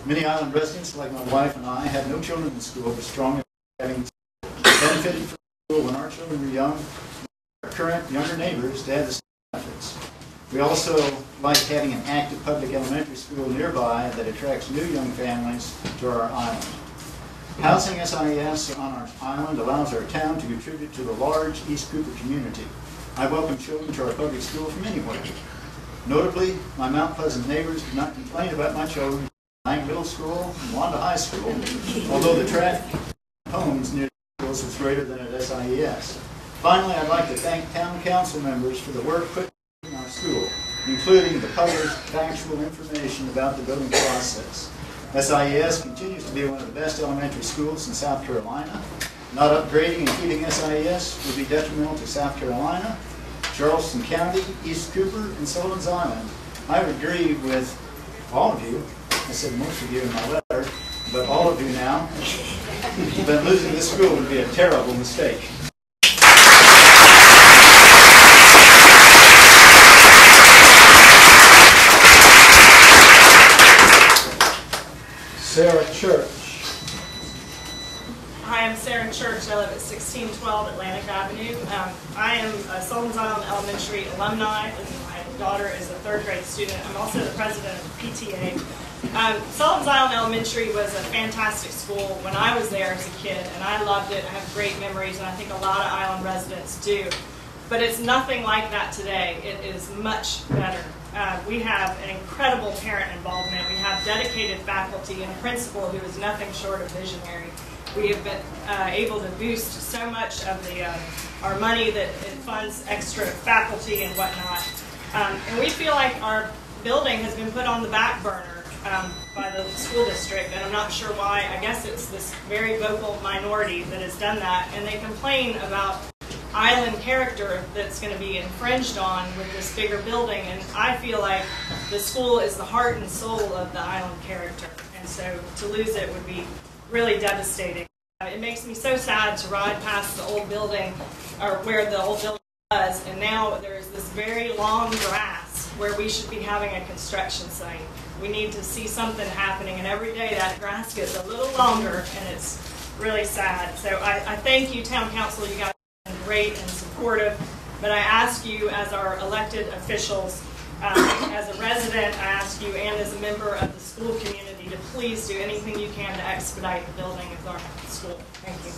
Many island residents, like my wife and I, had no children in school, but strongly having benefited from school when our children were young. Our current younger neighbors to have the same benefits. We also like having an active public elementary school nearby that attracts new young families to our island. Housing SIES on our island allows our town to contribute to the large East Cooper community. I welcome children to our public school from anywhere. Notably, my Mount Pleasant neighbors do not complain about my children in Lang Middle School and Wanda High School, although the traffic homes near the schools is greater than at SIES. Finally, I'd like to thank town council members for the work put in our school, including the published factual information about the building process. SIES continues to be one of the best elementary schools in South Carolina. Not upgrading and keeping SIES would be detrimental to South Carolina, Charleston County, East Cooper, and Sullivan's Island. I would agree with all of you. I said most of you in my letter, but all of you now, that losing this school would be a terrible mistake. Sarah Church. Hi, I'm Sarah Church. I live at 1612 Atlantic Avenue. I am a Sullivan Island Elementary alumni, and my daughter is a third grade student. I'm also the president of PTA. Sullivan Island Elementary was a fantastic school when I was there as a kid, and I loved it. I have great memories, and I think a lot of island residents do. But it's nothing like that today. It is much better. We have an incredible parent involvement. We have dedicated faculty and a principal who is nothing short of visionary. We have been able to boost so much of our money that it funds extra faculty and whatnot. And we feel like our building has been put on the back burner by the school district, and I'm not sure why. I guess it's this very vocal minority that has done that, and they complain about island character that's going to be infringed on with this bigger building, and I feel like the school is the heart and soul of the island character, and so to lose it would be really devastating. It makes me so sad to ride past the old building, or where the old building was, and now there's this very long grass where we should be having a construction site. We need to see something happening, and every day that grass gets a little longer, and it's really sad. So I thank you, Town Council. You guys great and supportive, but I ask you as our elected officials, as a resident, I ask you and as a member of the school community to please do anything you can to expedite the building of our school. Thank you.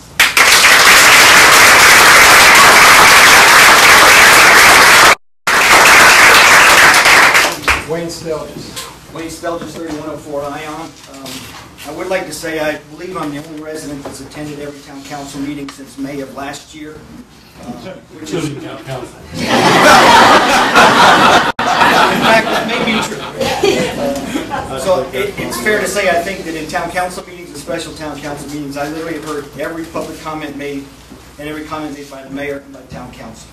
Wayne Stelgis. Wayne Stelgis, 3104 Ion. I would like to say I believe I'm the only resident that's attended every town council meeting since May of last year. Which is town council. In fact, that may be true. So it's fair to say I think that in town council meetings and special town council meetings, I literally have heard every public comment made and every comment made by the mayor and by town council.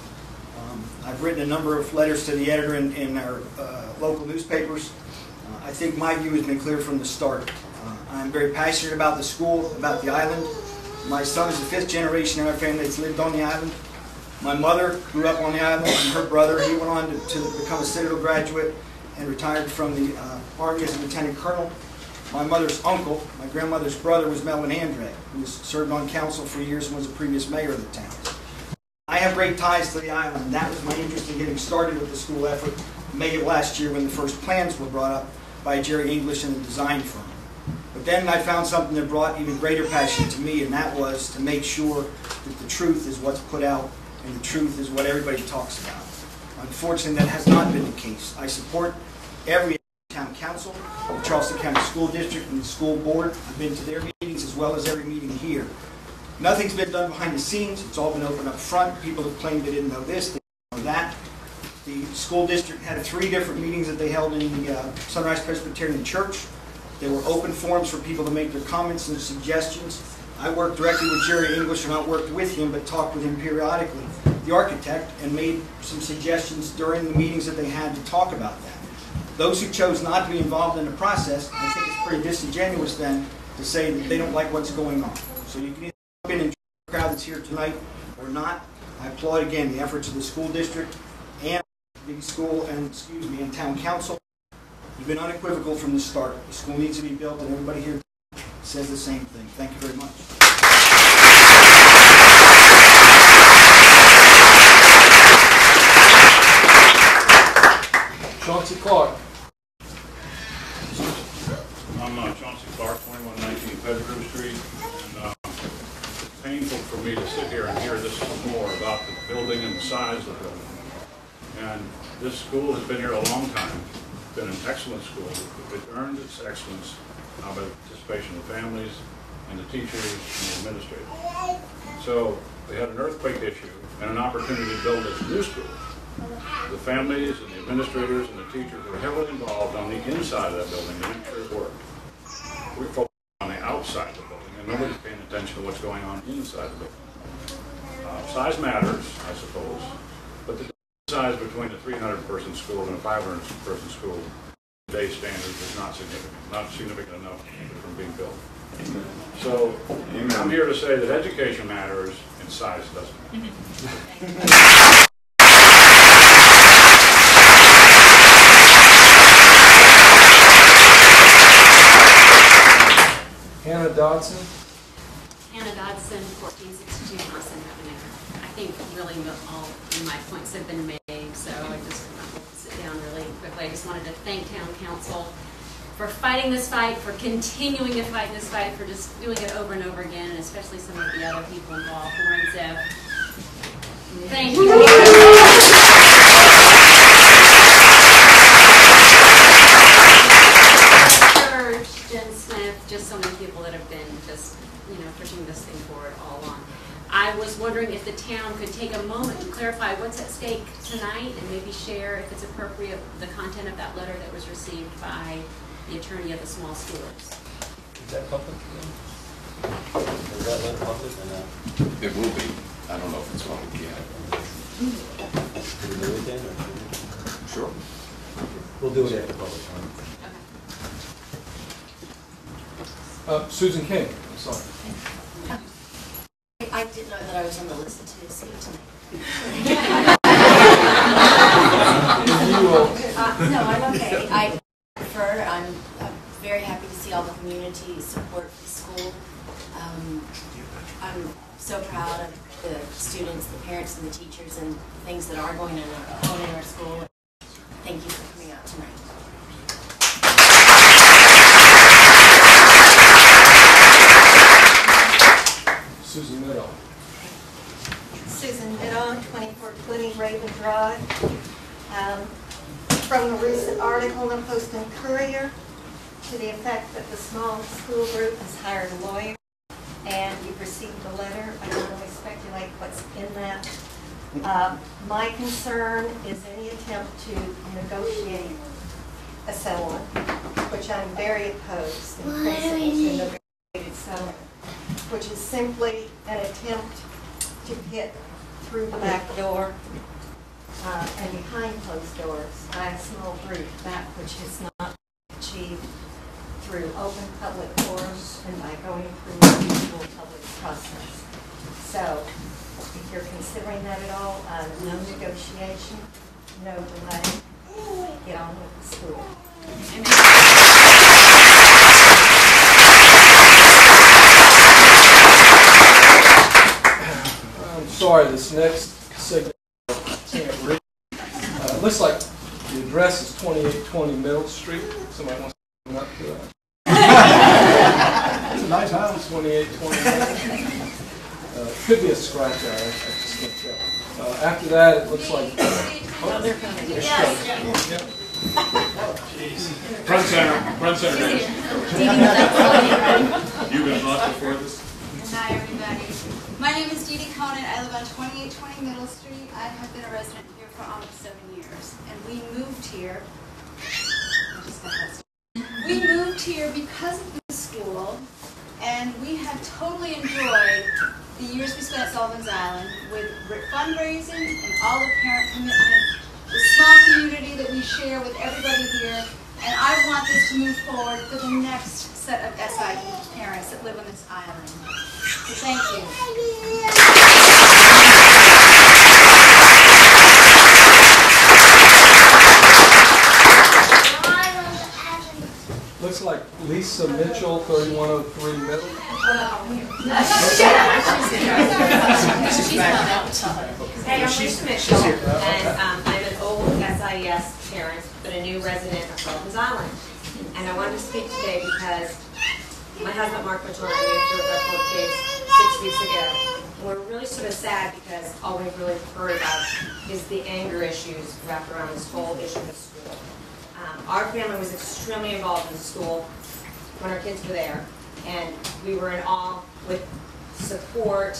I've written a number of letters to the editor in our local newspapers. I think my view has been clear from the start. I'm very passionate about the school, about the island. My son is the 5th generation in our family that's lived on the island. My mother grew up on the island, and her brother, he went on to become a Citadel graduate and retired from the Army as a lieutenant colonel. My mother's uncle, my grandmother's brother, was Melvin Andre, who served on council for years and was a previous mayor of the town. I have great ties to the island, and that was my interest in getting started with the school effort May of last year when the first plans were brought up by Jerry English and the design firm. But then I found something that brought even greater passion to me, and that was to make sure that the truth is what's put out and the truth is what everybody talks about. Unfortunately, that has not been the case. I support every town council, the Charleston County School District, and the school board. I've been to their meetings as well as every meeting here. Nothing's been done behind the scenes. It's all been open up front. People have claimed they didn't know this, they didn't know that. The school district had 3 different meetings that they held in the Sunrise Presbyterian Church. There were open forums for people to make their comments and suggestions. I worked directly with Jerry English, and not worked with him, but talked with him periodically, the architect, and made some suggestions during the meetings that they had to talk about that. Those who chose not to be involved in the process, I think it's pretty disingenuous then to say that they don't like what's going on. So you can either jump in and join the crowd that's here tonight or not. I applaud again the efforts of the school district and the school and, and town council. You've been unequivocal from the start. The school needs to be built, and everybody here says the same thing. Thank you very much. Chauncey Clark. I'm Chauncey Clark, 2119 Pettigrew Street, and it's painful for me to sit here and hear this more about the building and the size of the building. And this school has been here a long time. It's been an excellent school. It earned its excellence by the participation of families and the teachers and the administrators. So we had an earthquake issue and an opportunity to build this new school. The families and the administrators and the teachers were heavily involved on the inside of that building to make sure it worked. We're focused on the outside of the building, and nobody's paying attention to what's going on inside the building. Size matters, I suppose, but the size between a 300-person school and a 500-person school, today's standards, is not significant enough to keep it from being built. So I'm here to say that education matters and size doesn't. Hannah Dodson. Hannah Dodson, 1462 Wilson Avenue. I think really all my points have been made, so I just want to sit down really quickly. I just wanted to thank Town Council for fighting this fight, for continuing to fight this fight, for just doing it over and over again, and especially some of the other people involved. Lorenzo, thank you. Just so many people that have been just, pushing this thing forward all along. I was wondering if the town could take a moment to clarify what's at stake tonight and maybe share, if it's appropriate, the content of that letter that was received by the attorney of the small schools. Is that public? Is that letter public or not? It will be. I don't know if it's public yet. Can we do it then? Or Sure. we'll do it after public. Susan King. I'm sorry. I didn't know that I was on the list to see it tonight. No, I'm okay. I prefer. I'm very happy to see all the community support the school. I'm so proud of the students, the parents, and the teachers, and things that are going on in our school. Thank you for coming out tonight. Susan Middle. Susan Middle, 2420 Raven Drive. From a recent article in the Post and Courier to the effect that the small school group has hired a lawyer and you've received a letter. I can only speculate what's in that. My concern is any attempt to negotiate a settlement, which I'm very opposed in principle to negotiated settlement, which is simply an attempt to get through the back door and behind closed doors by a small group, that which is not achieved through open public forums and by going through the usual public process. So, if you're considering that at all, no negotiation, no delay, get on with the school. I'm sorry, this next segment I can't read. It looks like the address is 2820 Middle Street. Somebody wants to come up to that. It's a nice house. 2820 Middle. Could be a scratch out. I just can't tell. After that, it looks like. Oh, they're coming. Yes. Yep. Front center, guys. You've been lost before this? Hi, everybody. My name is Dee Dee Conan. I live on 2820 Middle Street. I have been a resident here for almost 7 years. And we moved here. We moved here because of the school, and we have totally enjoyed the years we spent at Sullivan's Island with fundraising and all the parent commitment, the small community that we share with everybody here, and I want this to move forward for the next set of SIE parents that live on this island. So thank you. Lisa Mitchell, 3103 Middle. Hey, I'm Lisa Mitchell, and I'm an old SIES parent, but a new resident of Sullivan Island. And I wanted to speak today because my husband Mark Mitchell and I moved here with our 4 kids 6 weeks ago. And we're really sort of sad because all we've really heard about is the anger issues wrapped around this whole issue of school. Our family was extremely involved in school when our kids were there, and we were in awe with support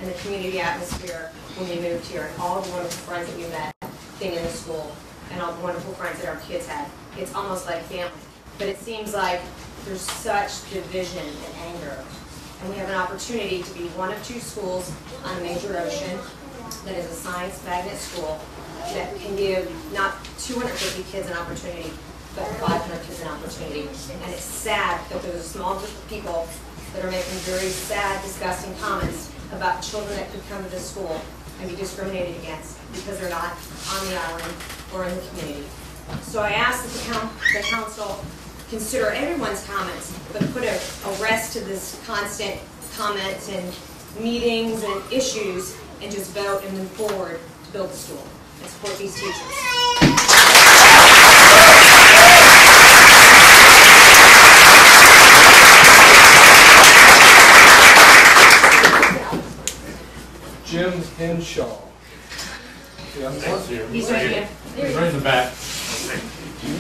and the community atmosphere when we moved here, and all the wonderful friends that we met being in the school, and all the wonderful friends that our kids had. It's almost like family. But it seems like there's such division and anger, and we have an opportunity to be one of 2 schools on a major ocean that is a science magnet school that can give not 250 kids an opportunity, but 500 kids an opportunity. And it's sad that there's a small group of people that are making very sad, disgusting comments about children that could come to this school and be discriminated against because they're not on the island or in the community. So I ask that the council consider everyone's comments, but put a rest to this constant comments and meetings and issues, and just vote and move forward to build the school and support these teachers. Jim Henshaw. He's right here. He's right in the back.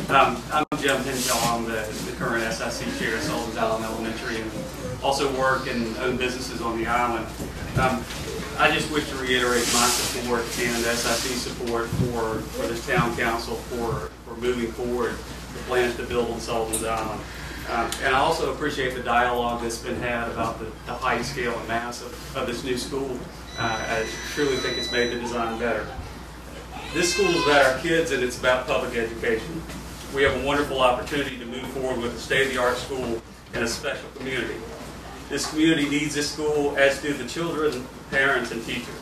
I'm Jim Henshaw. I'm the current SIC chair at Sullivan Island Elementary, and also work and own businesses on the island. I just wish to reiterate my support and SIC support for this town council for moving forward the plans to build on Sullivan's Island. And I also appreciate the dialogue that's been had about the height, scale, and mass of this new school. I truly think it's made the design better. This school is about our kids, and it's about public education. We have a wonderful opportunity to move forward with a state-of-the-art school in a special community. This community needs this school, as do the children, parents, and teachers.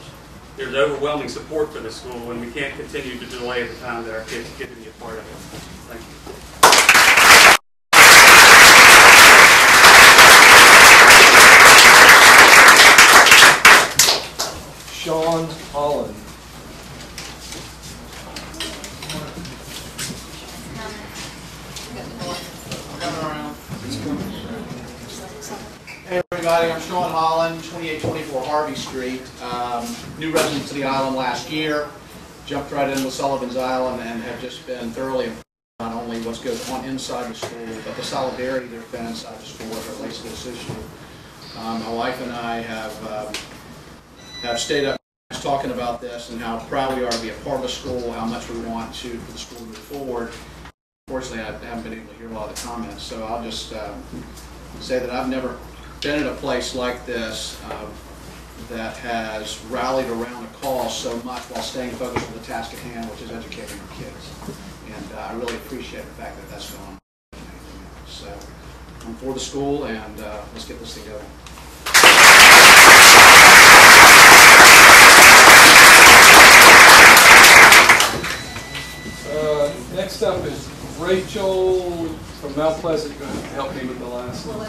There's overwhelming support for this school, and we can't continue to delay the time that our kids get to be a part of it. Thank you. Sean Holland. Hey everybody, I'm Sean Holland, 2824 Harvey Street. New resident to the island last year. Jumped right in with Sullivan's Island and have just been thoroughly impressed not only what goes on inside the school, but the solidarity there's been inside the school as it relates to this issue. My wife and I have stayed up talking about this and how proud we are to be a part of the school, how much we want for the school to move forward. Unfortunately, I haven't been able to hear a lot of the comments, so I'll just say that I've never been in a place like this that has rallied around a cause so much while staying focused on the task at hand, which is educating our kids. And I really appreciate the fact that that's going on. So I'm for the school, and let's get this thing going. Next up is Rachel from Mount Pleasant. Going to help me with the last one.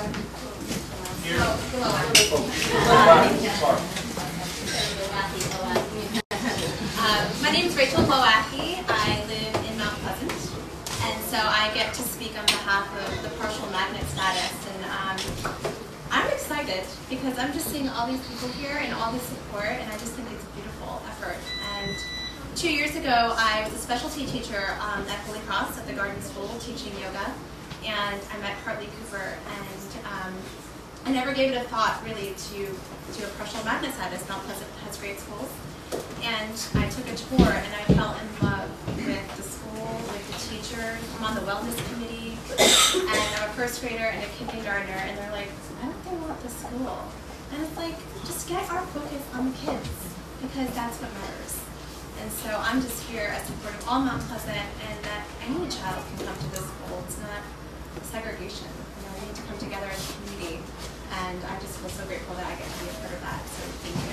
My name is Rachel Glowacki. I live in Mount Pleasant, and so I get to speak on behalf of the partial magnet status. And I'm excited because I'm just seeing all these people here and all this support, and I just think it's a beautiful effort. And 2 years ago, I was a specialty teacher at Holy Cross at the Garden School teaching yoga, and I met Hartley Cooper, and I never gave it a thought really to a partial magnet status. Mount Pleasant has great schools, and I took a tour and I fell in love with the school, with the teachers. I'm on the wellness committee, and I'm a first grader and a kindergartner, and they're like, why don't they want the school? And it's like, just get our focus on the kids, because that's what matters. And so I'm just here as support of all Mount Pleasant, and that any child can come to this school. It's not segregation. You know, we need to come together as a community, and I just feel so grateful that I get to be a part of that. So thank you.